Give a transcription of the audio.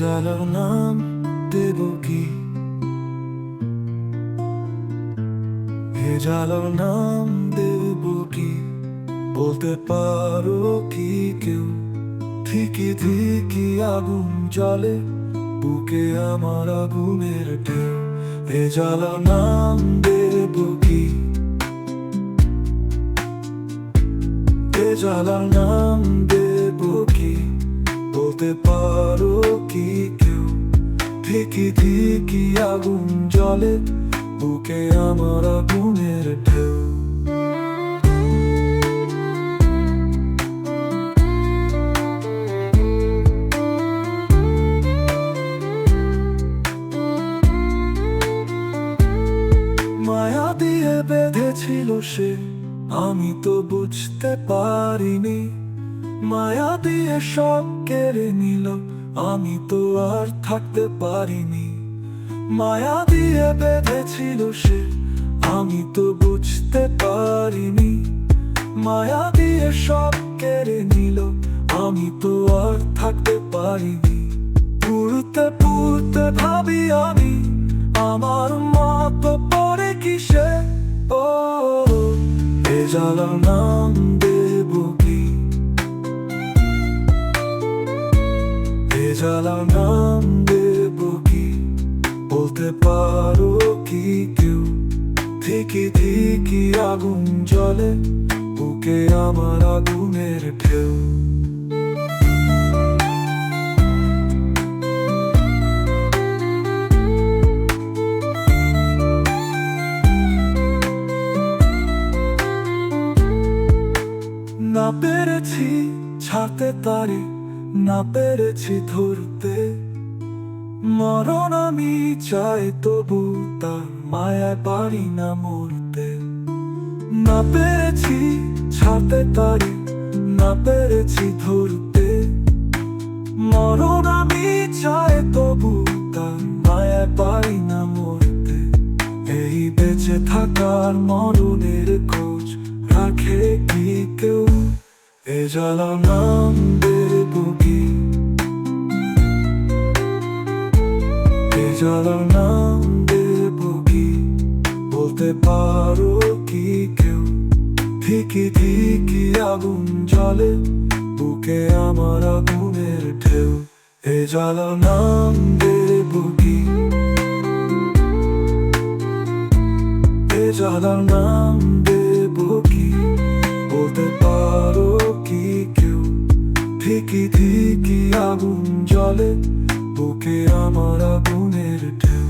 জ্বালার নাম দেব কি? হে জ্বালার নাম দেব কি? বলতে পারো কি কেউ? ঠিকই ঠিকই আগুন জ্বলে বুকে আমার আগুনের ঢেউ। হে জ্বালার নাম দেব কি? হে জ্বালার নাম দেব কি? বলতে পারো কি কেউ? ঠিকই ঠিকই আগুন জ্বলে বুকে আমার আগুনের ঢেউ। মায়া দিয়ে বেঁধেছিল সে, আমি তো বুঝতে পারিনি। মায়া দিয়ে সব কেড়ে নিল, আমি তো আর থাকতে পারিনি। মায়া দিয়ে বেঁধেছিল সে, আমি তো বুঝতে পারিনি। মায়া দিয়ে সব কেড়ে নিল, আমি তো আর থাকতে পারিনি। পুরতে পুরতে ভাবি আমি, আমার মতো পড়ে কিসে? ও এ জ্বালার নাম দেব কি? এ জ্বালার নাম দেব কি? বলতে পারো কি কেউ? ঠিকই ঠিকই আগুন জ্বলে বুকে আমার আগুনের ঢেউ। না পেরেছি ছাড়তে তারে, না পেরেছি ধরতে। মরণ আমি চাই তবু তার মায়ায় পারি না মরতে। না পেরেছি ছাড়তে তারে, না পেরেছি ধরতে। মরণ আমি চাই তবু তার মায়ায় পারি না মরতে। এই বেঁচে থাকার মরণের খোঁজ রাখে কি কেউ? এ জ্বালার নাম দেব কি? এ জ্বালার নাম দেব কি? বলতে পারো কি কেউ? ঠিকই ঠিকই আগুন জ্বলে বুকে আমার আগুনের ঢেউ। এ জ্বালার নাম দেব কি? এ জ্বালার নাম দেব কি? বলতে পারো কি কেউ? ঠিকই ঠিকই আগুন জ্বলে বুকে আমার আগুনের ঢেউ।